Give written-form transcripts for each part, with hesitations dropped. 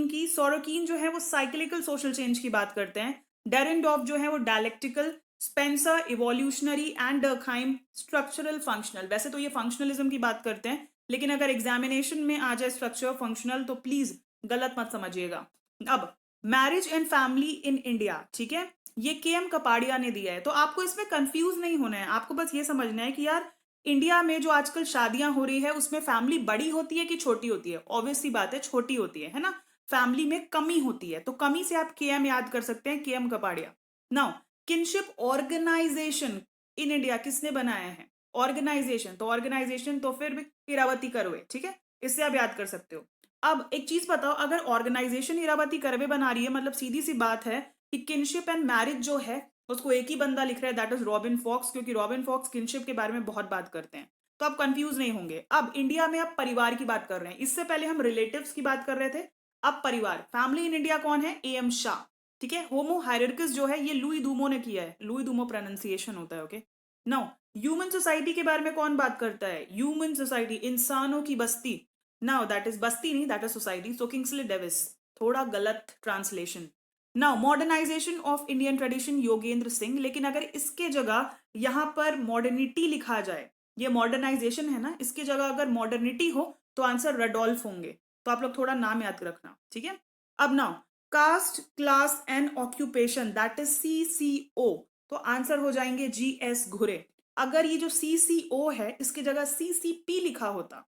की। सोरोकीन जो है वो साइक्लिकल सोशल चेंज की बात करते हैं। डेरेनडॉर्फ जो है वो dialectical, Spencer evolutionary and Durkheim structural functional. वैसे तो ये फंक्शनलिज्म की बात करते हैं, लेकिन अगर एग्जामिनेशन में आ जाए स्ट्रक्चर फंक्शनल तो प्लीज गलत मत समझिएगा। अब marriage and family in India, ठीक है, ये के एम कपाड़िया ने दिया है। तो आपको इसमें कंफ्यूज नहीं होना है, आपको बस ये समझना है कि यार इंडिया में जो आजकल शादियां हो रही है उसमें फैमिली बड़ी होती है कि छोटी होती है। ऑब्वियस सी बात है छोटी होती है ना। फैमिली में कमी होती है, तो कमी से आप के एम याद कर सकते हैं, K M Kapadia. Now kinship organisation in India किसने बनाया है? ऑर्गेनाइजेशन, तो ऑर्गेनाइजेशन तो फिर भी इरावती करवे, ठीक है, इससे आप याद कर सकते हो। अब एक चीज बताओ, अगर ऑर्गेनाइजेशन इरावती करवे बना रही है, मतलब सीधी सी बात है कि किनशिप एंड मैरिज जो है उसको एक ही बंदा लिख रहा है, दैट इज रॉबिन फॉक्स, क्योंकि रॉबिन फॉक्स किनशिप के बारे में बहुत बात करते हैं। तो आप कंफ्यूज नहीं होंगे। अब इंडिया में आप परिवार की बात कर रहे हैं, इससे पहले हम रिलेटिव्स की बात कर रहे थे, अब परिवार। फैमिली इन इंडिया कौन है? ए एम शाह, ठीक है। होमो हायरार्किस जो है ये लुई दूमो ने किया है, लुई दूमो प्रोनाउंसिएशन होता है, ओके। नाउ ह्यूमन सोसाइटी के बारे में कौन बात करता है? ह्यूमन सोसाइटी, इंसानों की बस्ती। नाउ दैट इज बस्ती नहीं, that is society, so Kingsley Davis, थोड़ा गलत translation. Now modernisation of Indian tradition, Yogendra Singh. लेकिन अगर इसके जगह यहां पर मॉडर्निटी लिखा जाए, ये मॉडर्नाइजेशन है ना, इसकी जगह अगर मॉडर्निटी हो तो आंसर रडोल्फ होंगे। तो आप लोग थोड़ा नाम याद रखना, ठीक है। अब now caste class and occupation, that is CCO, तो आंसर हो जाएंगे GS घुरे। अगर ये जो CCO है इसकी जगह CCP लिखा होता,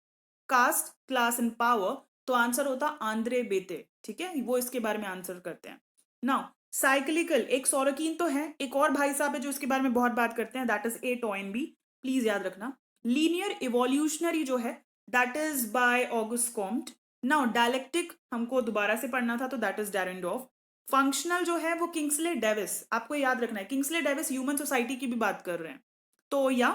कास्ट क्लास एंड पावर, तो आंसर होता आंद्रे बेते, ठीक है, वो इसके बारे में आंसर करते हैं। नाउ साइक्लिकल, एक सोरोकीन तो है, एक और भाई साहब है जो इसके बारे में बहुत बात करते हैं, that is a Toynbee, please याद रखना। लीनियर इवोल्यूशनरी जो है that is bye August Comte. Now dialectic हमको दोबारा से पढ़ना था, तो दैट इज डेरेनडॉर्फ। फंक्शनल जो है वो किंग्सले डेविस, आपको याद रखना है, किंग्सले डेविस ह्यूमन सोसाइटी की भी बात कर रहे हैं, तो या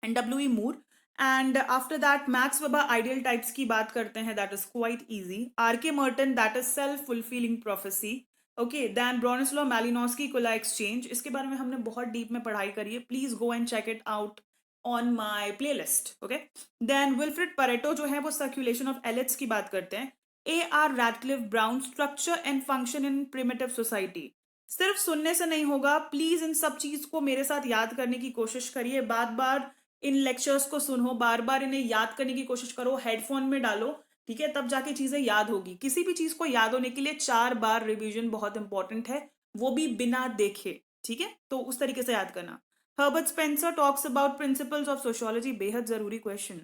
and W.E. Moore. And after that Max Weber ideal types की बात करते हैं, that is quite easy. R.K. Merton, that is self fulfilling prophecy, okay. Then Bronislaw Malinowski kula exchange, इसके बारे में हमने बहुत डीप में पढ़ाई करी है, please go and check it out on my playlist, okay. Then Wilfred Pareto जो है वो सर्कुलेशन ऑफ एलिट्स की बात करते हैं। A.R. Radcliffe brown, structure and function in primitive society. सिर्फ सुनने से नहीं होगा, प्लीज इन सब चीज को मेरे साथ याद करने की कोशिश करिए, बार बार इन लेक्चर्स को सुनो, बार बार इन्हें याद करने की कोशिश करो, हेडफोन में डालो, ठीक है, तब जाके चीजें याद होगी। किसी भी चीज को याद होने के लिए 4 बार रिवीजन बहुत इंपॉर्टेंट है, वो भी बिना देखे, ठीक है, तो उस तरीके से याद करना। Herbert Spencer talks about principles of sociology, बेहद जरूरी question.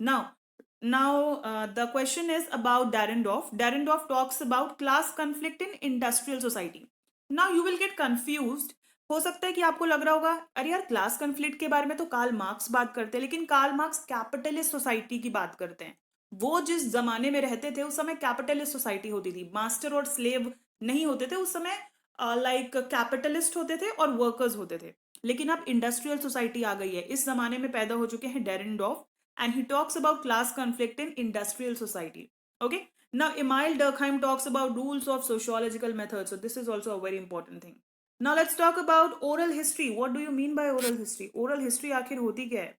Now the question is about Dahrendorf. Dahrendorf talks about class conflict in industrial society. Now you will get confused, हो सकता है कि आपको लग रहा होगा अरे यार क्लास कन्फ्लिक्ट के बारे में तो कार्ल मार्क्स बात करते हैं, लेकिन कार्ल मार्क्स कैपिटलिस्ट सोसाइटी की बात करते हैं। वो जिस जमाने में रहते थे उस समय कैपिटलिस्ट सोसाइटी होती थी, मास्टर और स्लेव नहीं होते थे उस समय, लाइक कैपिटलिस्ट होते थे और वर्कर्स होते थे। लेकिन अब इंडस्ट्रियल सोसाइटी आ गई है, इस जमाने में पैदा हो चुके हैं Dahrendorf, and he talks about class conflict in industrial society, okay. Now, Emile Durkheim talks about rules of sociological methods. So, this is also a very important thing. Now let's talk about oral history. What do you mean by oral history? Oral history आखिर होती क्या है?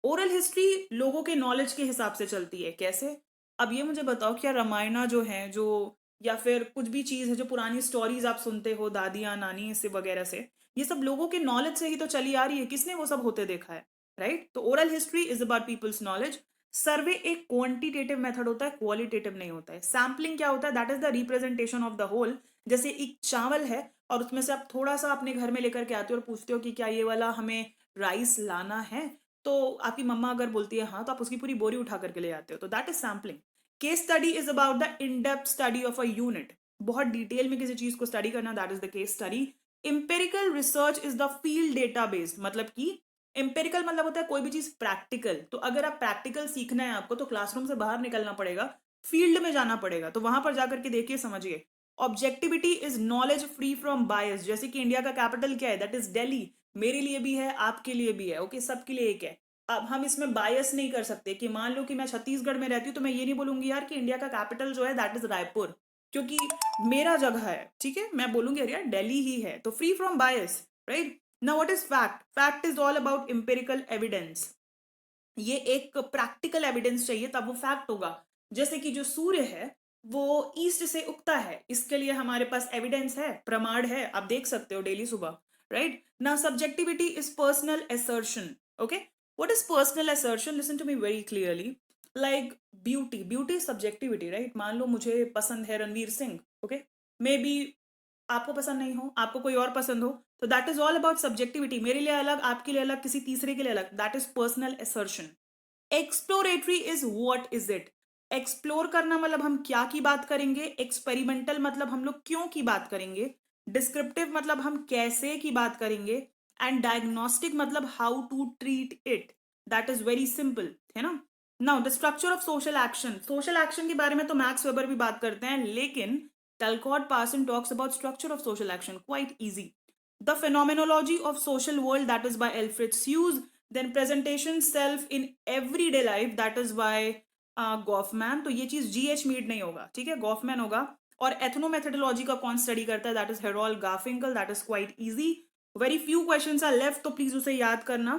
Oral history लोगों के knowledge के हिसाब से चलती है, कैसे? अब ये मुझे बताओ, क्या रामायणा जो है, जो या फिर कुछ भी चीज है जो पुरानी स्टोरीज आप सुनते हो दादियाँ नानी से वगैरह से, ये सब लोगों के नॉलेज से ही तो चली आ रही है, किसने वो सब होते देखा है, राइट? तो oral history is about people's knowledge. Survey एक क्वांटिटेटिव मेथड होता है, क्वालिटेटिव नहीं होता है। सैम्पलिंग क्या होता है? That is the representation of the whole. जैसे एक चावल है और उसमें से आप थोड़ा सा अपने घर में लेकर के आते हो और पूछते हो कि क्या ये वाला हमें राइस लाना है, तो आपकी मम्मा अगर बोलती है हाँ, तो आप उसकी पूरी बोरी उठा करके ले आते हो, तो that is sampling. Case study is about the in depth study of a unit, बहुत डिटेल में किसी चीज को स्टडी करना, that is the case study. Empirical research is the field data based, मतलब कि एम्पेरिकल मतलब होता है कोई भी चीज प्रैक्टिकल, तो अगर आप प्रैक्टिकल सीखना है आपको तो क्लासरूम से बाहर निकलना पड़ेगा, फील्ड में जाना पड़ेगा, तो वहां पर जाकर के देखिए समझिए। Objectivity is knowledge free from bias, जैसे कि इंडिया का कैपिटल क्या है? दैट इज दिल्ली, मेरे लिए भी है आपके लिए भी है, ओके, सबके लिए एक है। अब हम इसमें बायस नहीं कर सकते कि मान लो कि मैं छत्तीसगढ़ में रहती हूँ तो मैं ये नहीं बोलूंगी यार कि इंडिया का कैपिटल जो है दैट इज रायपुर, क्योंकि मेरा जगह है, ठीक है, मैं बोलूंगी अरे यार दिल्ली ही है, तो free from bias, right? Now what is fact? Fact is all about empirical evidence, ये एक प्रैक्टिकल एविडेंस चाहिए तब वो फैक्ट होगा। जैसे कि जो सूर्य है वो ईस्ट से उगता है, इसके लिए हमारे पास एविडेंस है, प्रमाण है, आप देख सकते हो डेली सुबह, right? Now subjectivity is personal assertion, okay? What is personal assertion? Listen to me very clearly. Like beauty, beauty is subjectivity, right? मान लो मुझे पसंद है Ranveer Singh, okay? Maybe आपको पसंद नहीं हो, आपको कोई और पसंद हो, तो that is all about subjectivity. मेरे लिए अलग, आपके लिए अलग, किसी तीसरे के लिए अलग, that is personal assertion. Exploratory is what is it? Explore करना मतलब हम क्या की बात करेंगे, एक्सपेरिमेंटल मतलब हम लोग क्यों की बात करेंगे, डिस्क्रिप्टिव मतलब हम कैसे की बात करेंगे, एंड डायग्नोस्टिक मतलब how to treat it. That is very simple, है ना? Now the structure of social action, social action के बारे में तो मैक्स वेबर भी बात करते हैं, लेकिन Talcott Parson talks about structure of social action, quite easy. The phenomenology of social world, that is by Alfred Hughes. Then presentation self in everyday life, that is by Goffman. तो ये चीज GH Mead नहीं होगा, ठीक है, Goffman होगा। और एथनोमेथोडोलॉजी का कौन स्टडी करता है? That is Harold Garfinkel. That is quite easy. Very few questions are left, तो प्लीज उसे याद करना।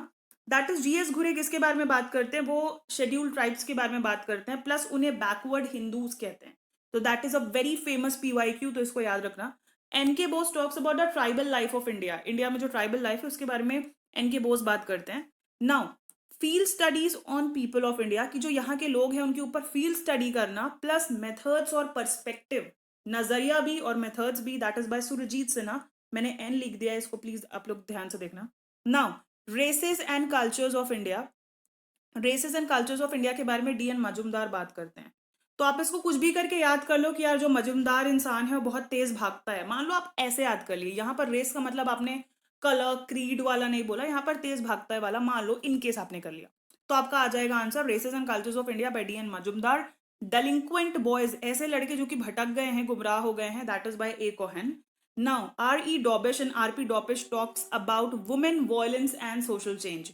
दैट इज जीएस घुरे किसके बारे में बात करते हैं? वो शेड्यूल्ड ट्राइब्स के बारे में बात करते हैं, प्लस उन्हें बैकवर्ड हिंदूज कहते हैं। तो that is a very famous P Y Q, तो इसको याद रखना। N K Bose talks about the tribal life of India, India में जो ट्राइबल लाइफ है उसके बारे में एनके बोस बात करते हैं। Now field studies on people of India, की जो यहाँ के लोग हैं उनके ऊपर फील्ड स्टडी करना, प्लस मेथड्स और पर्सपेक्टिव, नजरिया भी और मेथड्स भी, that is by Surajit Sinha. मैंने एन लिख दिया है, इसको प्लीज आप लोग ध्यान से देखना। Now races and cultures of India, races and cultures of India के बारे में डीएन मजुमदार बात करते हैं। तो आप इसको कुछ भी करके याद कर लो कि यार जो मजुमदार इंसान है वो बहुत तेज भागता है, मान लो आप ऐसे याद कर लिए। यहाँ पर रेस का मतलब आपने कलर क्रीड वाला नहीं बोला, यहाँ पर तेज भागता है वाला, मान लो इनकेस आपने कर लिया, तो आपका आ जाएगा answer races and cultures of India by D N Majumdar. Delinquent boys, ऐसे लड़के जो कि भटक गए हैं, गुमराह हो गए हैं, that is by A Cohen. Now R E Dobash and R P Dobash talks about women violence and social change,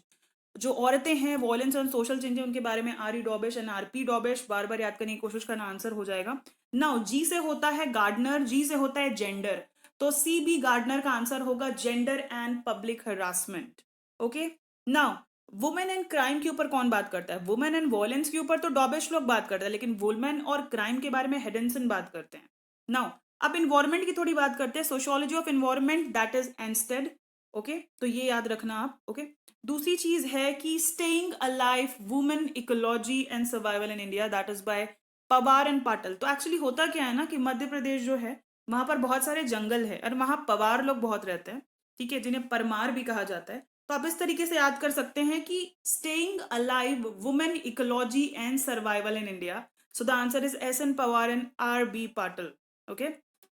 जो औरतें हैं, वॉयलेंस और सोशल चेंज है, उनके बारे में R E Dobash and R P Dobash, बार बार याद करने की कोशिश करना, आंसर हो जाएगा। नाउ जी से होता है गार्डनर, जी से होता है जेंडर, तो सी बी गार्डनर का आंसर होगा gender and public harassment. Okay. Now women and crime के ऊपर कौन बात करता है? वुमेन एंड वॉयलेंस के ऊपर तो डॉबिश लोग बात करते हैं, लेकिन वुमेन और क्राइम के बारे में हेडनसन बात करते हैं। नाउ अब इन्वायरमेंट की थोड़ी बात करते हैं, sociology of environment, that is Anstead. Okay, तो ये याद रखना आप। ओके, दूसरी चीज है कि staying alive women ecology and survival in India, that is bye Pawar and Patil. तो एक्चुअली होता क्या है ना कि मध्य प्रदेश जो है वहां पर बहुत सारे जंगल है और वहां पवार लोग बहुत रहते हैं, ठीक है, जिन्हें परमार भी कहा जाता है। तो आप इस तरीके से याद कर सकते हैं कि staying alive women ecology and survival in India, so the answer is S N Pawar and R B Patil. Okay,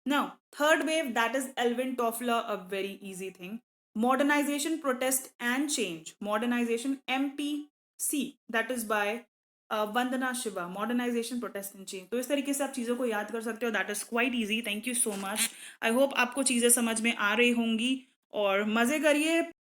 now third wave, that is Alvin Toffler, a very easy thing. modernization protest and change, modernization MPC, that is by Vandana Shiva, modernization protest and change. तो इस तरीके से आप चीज़ों को याद कर सकते हो, that is quite easy. Thank you so much. I hope आपको चीज़ें समझ में आ रही होंगी और मज़े करिए।